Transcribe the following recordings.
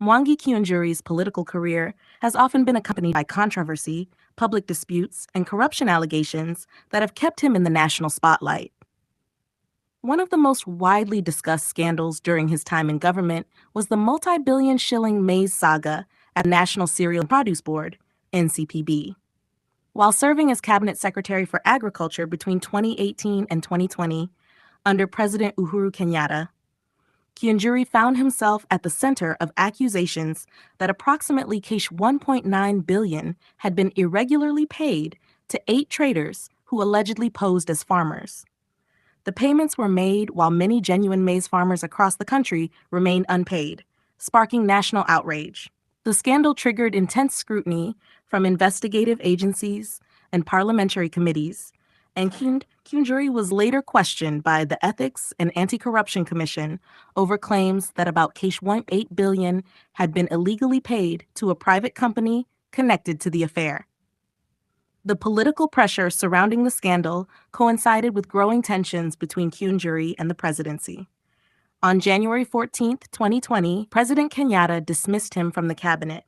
Mwangi Kiunjuri's political career has often been accompanied by controversy, public disputes, and corruption allegations that have kept him in the national spotlight. One of the most widely discussed scandals during his time in government was the multi-billion shilling maize saga at the National Cereal and Produce Board, NCPB. While serving as Cabinet Secretary for Agriculture between 2018 and 2020, under President Uhuru Kenyatta, Kiunjuri found himself at the center of accusations that approximately Ksh 1.9 billion had been irregularly paid to 8 traders who allegedly posed as farmers. The payments were made while many genuine maize farmers across the country remained unpaid, sparking national outrage. The scandal triggered intense scrutiny from investigative agencies and parliamentary committees, and Kiunjuri was later questioned by the Ethics and Anti-Corruption Commission over claims that about Ksh 1.8 billion had been illegally paid to a private company connected to the affair. The political pressure surrounding the scandal coincided with growing tensions between Kiunjuri and the presidency. On January 14, 2020, President Kenyatta dismissed him from the cabinet,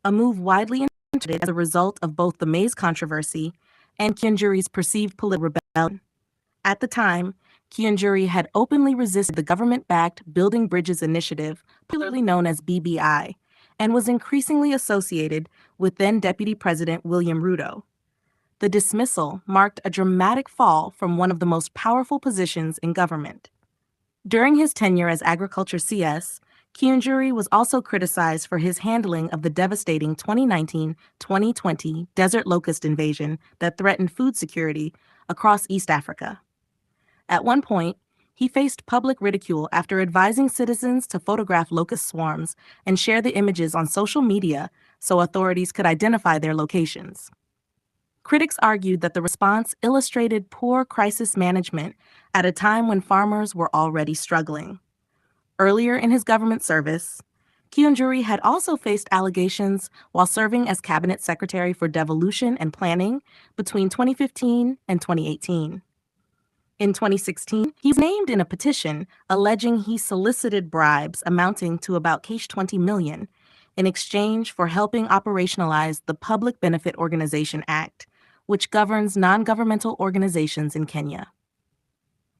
a move widely interpreted as a result of both the maize controversy and Kiunjuri's perceived political rebellion. At the time, Kiunjuri had openly resisted the government-backed Building Bridges initiative, popularly known as BBI, and was increasingly associated with then-Deputy President William Ruto. The dismissal marked a dramatic fall from one of the most powerful positions in government. During his tenure as Agriculture CS, Kiunjuri was also criticized for his handling of the devastating 2019-2020 desert locust invasion that threatened food security across East Africa. At one point, he faced public ridicule after advising citizens to photograph locust swarms and share the images on social media so authorities could identify their locations. Critics argued that the response illustrated poor crisis management at a time when farmers were already struggling. Earlier in his government service, Kiunjuri had also faced allegations while serving as Cabinet Secretary for Devolution and Planning between 2015 and 2018. In 2016, he was named in a petition alleging he solicited bribes amounting to about Ksh 20 million in exchange for helping operationalize the Public Benefit Organization Act, which governs non-governmental organizations in Kenya.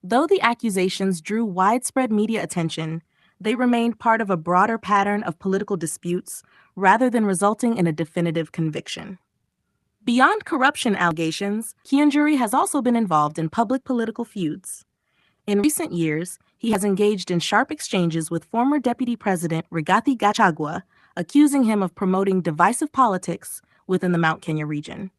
Though the accusations drew widespread media attention, they remained part of a broader pattern of political disputes rather than resulting in a definitive conviction. Beyond corruption allegations, Kiunjuri has also been involved in public political feuds. In recent years, he has engaged in sharp exchanges with former Deputy President Rigathi Gachagua, accusing him of promoting divisive politics within the Mount Kenya region.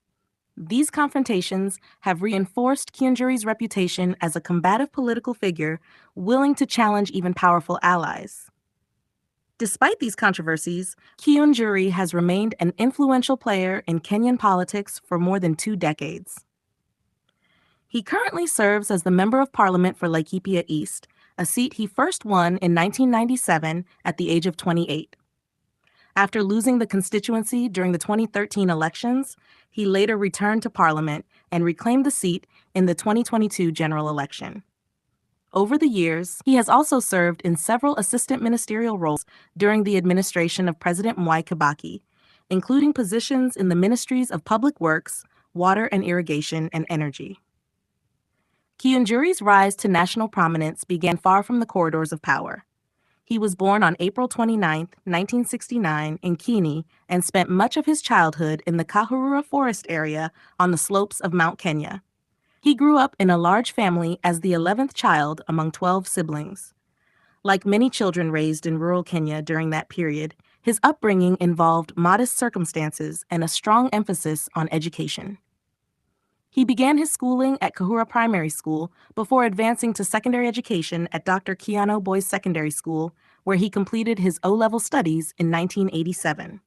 These confrontations have reinforced Kiunjuri's reputation as a combative political figure willing to challenge even powerful allies. Despite these controversies, Kiunjuri has remained an influential player in Kenyan politics for more than 2 decades. He currently serves as the Member of Parliament for Laikipia East, a seat he first won in 1997 at the age of 28. After losing the constituency during the 2013 elections, he later returned to Parliament and reclaimed the seat in the 2022 general election. Over the years, he has also served in several assistant ministerial roles during the administration of President Mwai Kibaki, including positions in the Ministries of Public Works, Water and Irrigation, and Energy. Kiunjuri's rise to national prominence began far from the corridors of power. He was born on April 29, 1969, in Kini and spent much of his childhood in the Kahurura forest area on the slopes of Mount Kenya. He grew up in a large family as the 11th child among 12 siblings. Like many children raised in rural Kenya during that period, his upbringing involved modest circumstances and a strong emphasis on education. He began his schooling at Kahura Primary School before advancing to secondary education at Dr. Kiano Boys Secondary School, where he completed his O-level studies in 1987.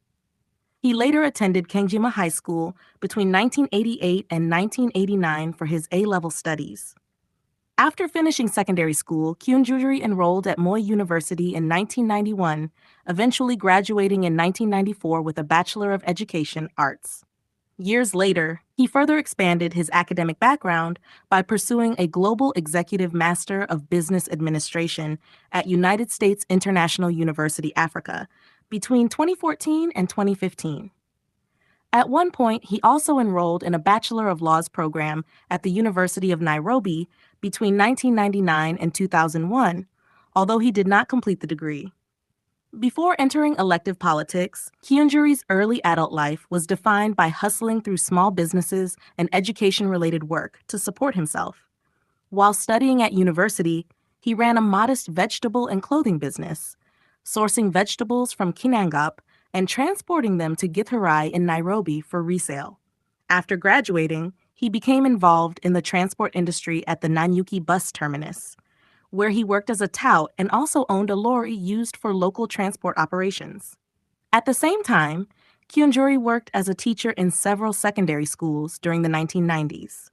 He later attended Kengjima High School between 1988 and 1989 for his A-level studies. After finishing secondary school, Kiunjuri enrolled at Moi University in 1991, eventually graduating in 1994 with a Bachelor of Education, Arts. Years later, he further expanded his academic background by pursuing a Global Executive Master of Business Administration at United States International University, Africa, between 2014 and 2015. At one point, he also enrolled in a Bachelor of Laws program at the University of Nairobi between 1999 and 2001, although he did not complete the degree. Before entering elective politics, Kiunjuri's early adult life was defined by hustling through small businesses and education-related work to support himself. While studying at university, he ran a modest vegetable and clothing business, sourcing vegetables from Kinangop and transporting them to Githurai in Nairobi for resale. After graduating, he became involved in the transport industry at the Nanyuki bus terminus, where he worked as a tout and also owned a lorry used for local transport operations. At the same time, Kiunjuri worked as a teacher in several secondary schools during the 1990s.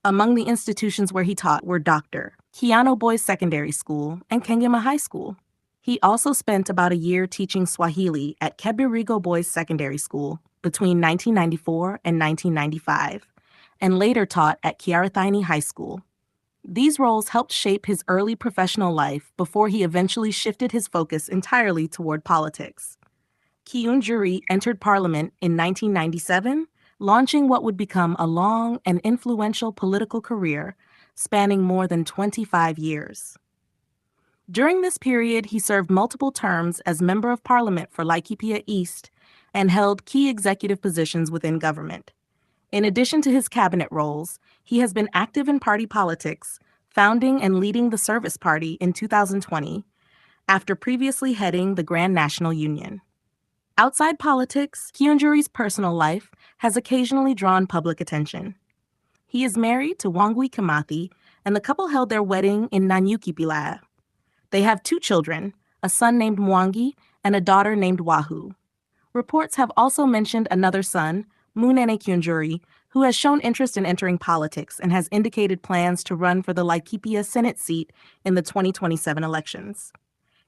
Among the institutions where he taught were Dr. Kiano Boys Secondary School and Kengema High School. He also spent about a year teaching Swahili at Kebirigo Boys Secondary School between 1994 and 1995, and later taught at Kiarathaini High School. These roles helped shape his early professional life before he eventually shifted his focus entirely toward politics. Kiunjuri entered parliament in 1997, launching what would become a long and influential political career spanning more than 25 years. During this period, he served multiple terms as Member of Parliament for Laikipia East and held key executive positions within government. In addition to his cabinet roles, he has been active in party politics, founding and leading the Service Party in 2020, after previously heading the Grand National Union. Outside politics, Kiunjuri's personal life has occasionally drawn public attention. He is married to Mwangi Kiunjuri, and the couple held their wedding in Nanyuki, Bilaya. They have 2 children, a son named Mwangi and a daughter named Wahoo. Reports have also mentioned another son, Munene Kiunjuri, who has shown interest in entering politics and has indicated plans to run for the Laikipia Senate seat in the 2027 elections.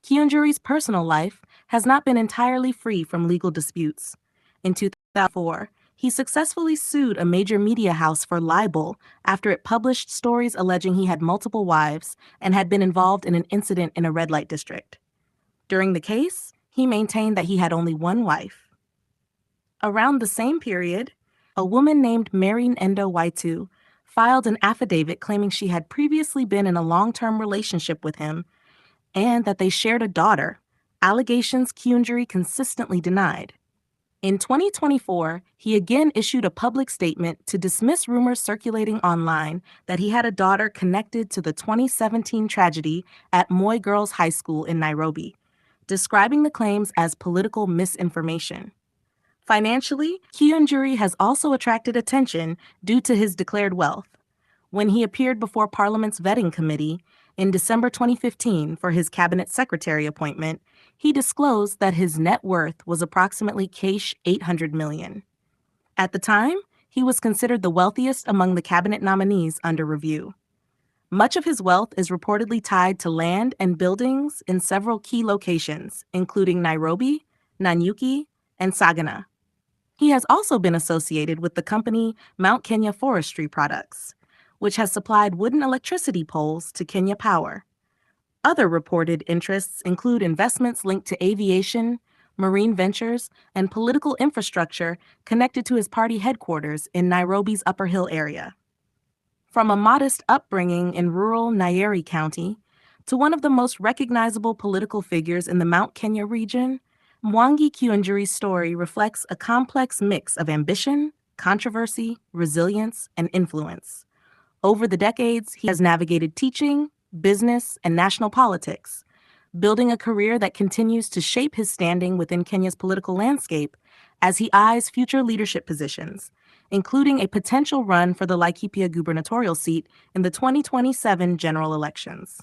Kiunjuri's personal life has not been entirely free from legal disputes. In 2004, he successfully sued a major media house for libel after it published stories alleging he had multiple wives and had been involved in an incident in a red light district. During the case, he maintained that he had only one wife. Around the same period, a woman named Mary Endo Waitu filed an affidavit claiming she had previously been in a long-term relationship with him and that they shared a daughter, allegations Kiunjuri consistently denied. In 2024, he again issued a public statement to dismiss rumors circulating online that he had a daughter connected to the 2017 tragedy at Moi Girls High School in Nairobi, describing the claims as political misinformation. Financially, Kiunjuri has also attracted attention due to his declared wealth. When he appeared before Parliament's vetting committee in December 2015 for his cabinet secretary appointment, he disclosed that his net worth was approximately Ksh 800 million. At the time, he was considered the wealthiest among the cabinet nominees under review. Much of his wealth is reportedly tied to land and buildings in several key locations, including Nairobi, Nanyuki, and Sagana. He has also been associated with the company Mount Kenya Forestry Products, which has supplied wooden electricity poles to Kenya Power. Other reported interests include investments linked to aviation, marine ventures, and political infrastructure connected to his party headquarters in Nairobi's Upper Hill area. From a modest upbringing in rural Nyeri County to one of the most recognizable political figures in the Mount Kenya region, Mwangi Kiunjuri's story reflects a complex mix of ambition, controversy, resilience, and influence. Over the decades, he has navigated teaching, business, and national politics, building a career that continues to shape his standing within Kenya's political landscape as he eyes future leadership positions, including a potential run for the Laikipia gubernatorial seat in the 2027 general elections.